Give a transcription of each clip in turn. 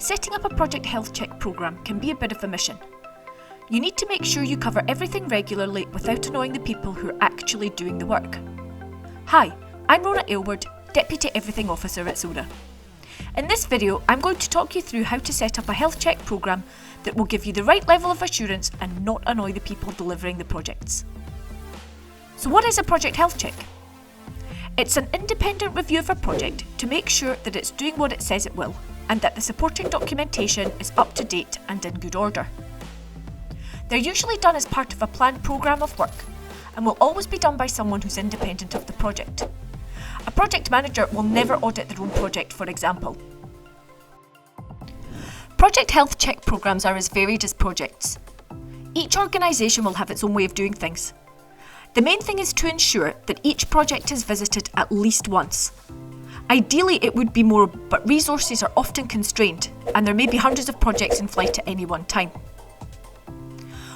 Setting up a project health check programme can be a bit of a mission. You need to make sure you cover everything regularly without annoying the people who are actually doing the work. Hi, I'm Rona Aylward, Deputy Everything Officer at Psoda. In this video, I'm going to talk you through how to set up a health check programme that will give you the right level of assurance and not annoy the people delivering the projects. So what is a project health check? It's an independent review of a project to make sure that it's doing what it says it will and that the supporting documentation is up to date and in good order. They're usually done as part of a planned programme of work and will always be done by someone who's independent of the project. A project manager will never audit their own project, for example. Project health check programmes are as varied as projects. Each organisation will have its own way of doing things. The main thing is to ensure that each project is visited at least once. Ideally it would be more, but resources are often constrained and there may be hundreds of projects in flight at any one time.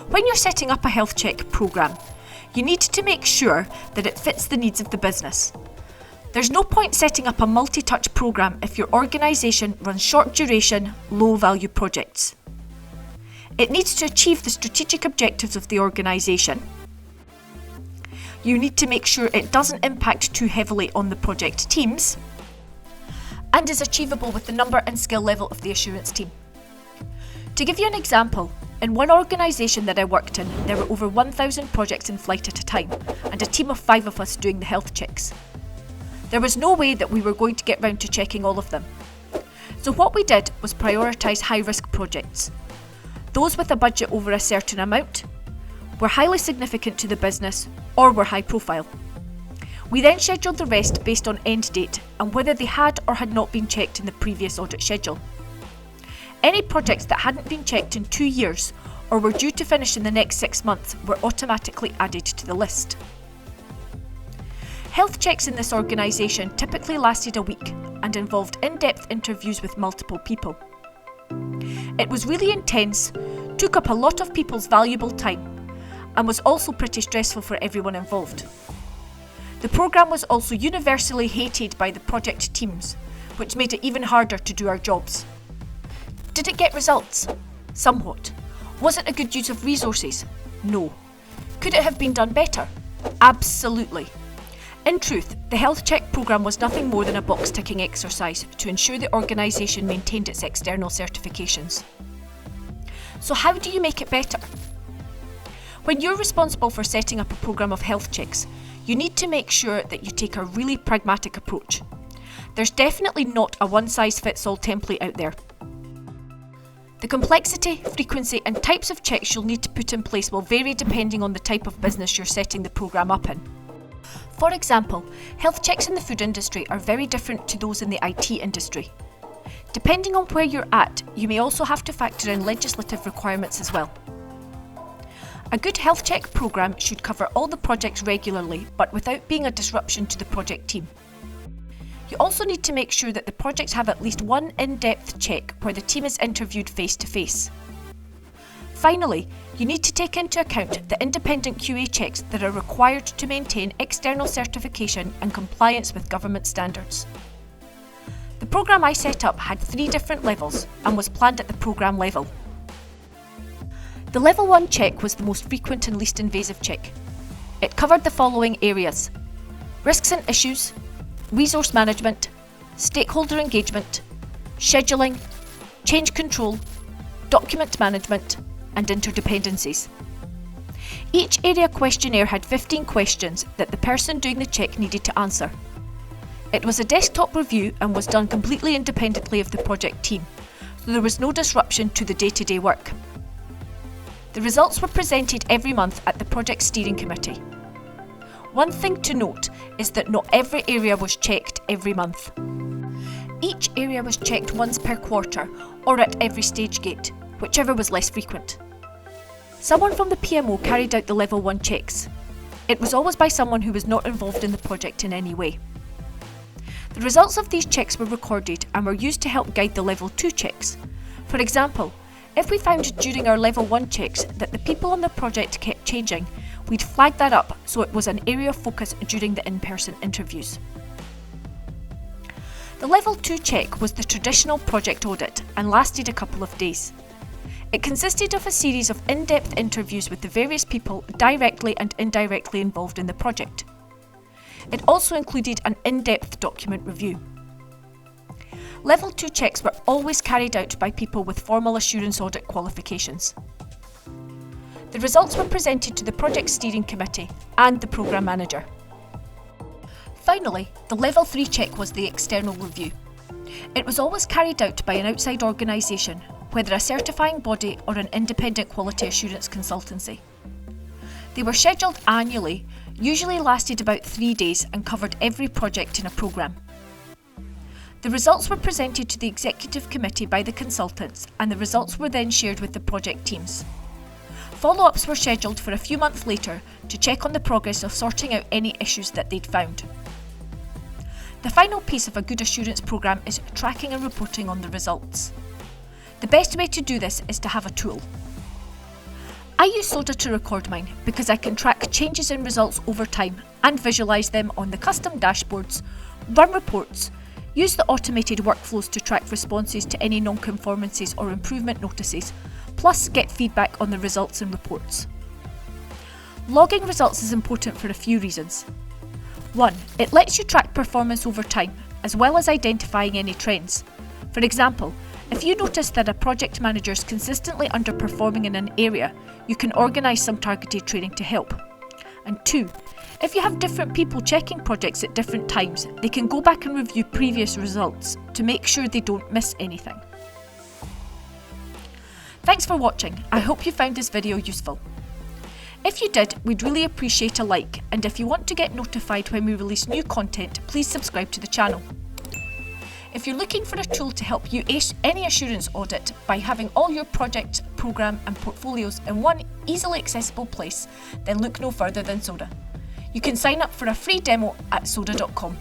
When you're setting up a health check programme, you need to make sure that it fits the needs of the business. There's no point setting up a multi-touch programme if your organisation runs short duration, low value projects. It needs to achieve the strategic objectives of the organisation. You need to make sure it doesn't impact too heavily on the project teams and is achievable with the number and skill level of the assurance team. To give you an example, in one organisation that I worked in, there were over 1,000 projects in flight at a time and a team of 5 of us doing the health checks. There was no way that we were going to get round to checking all of them. So what we did was prioritise high-risk projects. Those with a budget over a certain amount, were highly significant to the business, or were high profile. We then scheduled the rest based on end date and whether they had or had not been checked in the previous audit schedule. Any projects that hadn't been checked in 2 years or were due to finish in the next 6 months were automatically added to the list. Health checks in this organisation typically lasted a week and involved in-depth interviews with multiple people. It was really intense, took up a lot of people's valuable time, and was also pretty stressful for everyone involved. The programme was also universally hated by the project teams, which made it even harder to do our jobs. Did it get results? Somewhat. Was it a good use of resources? No. Could it have been done better? Absolutely. In truth, the health check programme was nothing more than a box-ticking exercise to ensure the organisation maintained its external certifications. So how do you make it better? When you're responsible for setting up a programme of health checks, you need to make sure that you take a really pragmatic approach. There's definitely not a one-size-fits-all template out there. The complexity, frequency and types of checks you'll need to put in place will vary depending on the type of business you're setting the programme up in. For example, health checks in the food industry are very different to those in the IT industry. Depending on where you're at, you may also have to factor in legislative requirements as well. A good health check programme should cover all the projects regularly, but without being a disruption to the project team. You also need to make sure that the projects have at least one in-depth check where the team is interviewed face-to-face. Finally, you need to take into account the independent QA checks that are required to maintain external certification and compliance with government standards. The programme I set up had 3 different levels and was planned at the programme level. The Level 1 check was the most frequent and least invasive check. It covered the following areas: risks and issues, resource management, stakeholder engagement, scheduling, change control, document management, and interdependencies. Each area questionnaire had 15 questions that the person doing the check needed to answer. It was a desktop review and was done completely independently of the project team, so there was no disruption to the day-to-day work. The results were presented every month at the project steering committee. One thing to note is that not every area was checked every month. Each area was checked once per quarter or at every stage gate, whichever was less frequent. Someone from the PMO carried out the Level 1 checks. It was always by someone who was not involved in the project in any way. The results of these checks were recorded and were used to help guide the Level 2 checks. For example, if we found during our Level 1 checks that the people on the project kept changing, we'd flag that up so it was an area of focus during the in-person interviews. The Level 2 check was the traditional project audit and lasted a couple of days. It consisted of a series of in-depth interviews with the various people directly and indirectly involved in the project. It also included an in-depth document review. Level 2 checks were always carried out by people with formal assurance audit qualifications. The results were presented to the Project Steering Committee and the Programme Manager. Finally, the Level 3 check was the external review. It was always carried out by an outside organisation, whether a certifying body or an independent quality assurance consultancy. They were scheduled annually, usually lasted about 3 days and covered every project in a programme. The results were presented to the Executive Committee by the consultants, and the results were then shared with the project teams. Follow-ups were scheduled for a few months later to check on the progress of sorting out any issues that they'd found. The final piece of a good assurance programme is tracking and reporting on the results. The best way to do this is to have a tool. I use Psoda to record mine because I can track changes in results over time and visualise them on the custom dashboards, run reports, use the automated workflows to track responses to any non-conformances or improvement notices, plus get feedback on the results and reports. Logging results is important for a few reasons. 1. It lets you track performance over time, as well as identifying any trends. For example, if you notice that a project manager is consistently underperforming in an area, you can organise some targeted training to help. And 2. If you have different people checking projects at different times, they can go back and review previous results to make sure they don't miss anything. Thanks for watching. I hope you found this video useful. If you did, we'd really appreciate a like, and if you want to get notified when we release new content, please subscribe to the channel. If you're looking for a tool to help you ace any assurance audit by having all your project, programme and portfolios in one easily accessible place, then look no further than Psoda. You can sign up for a free demo at psoda.com.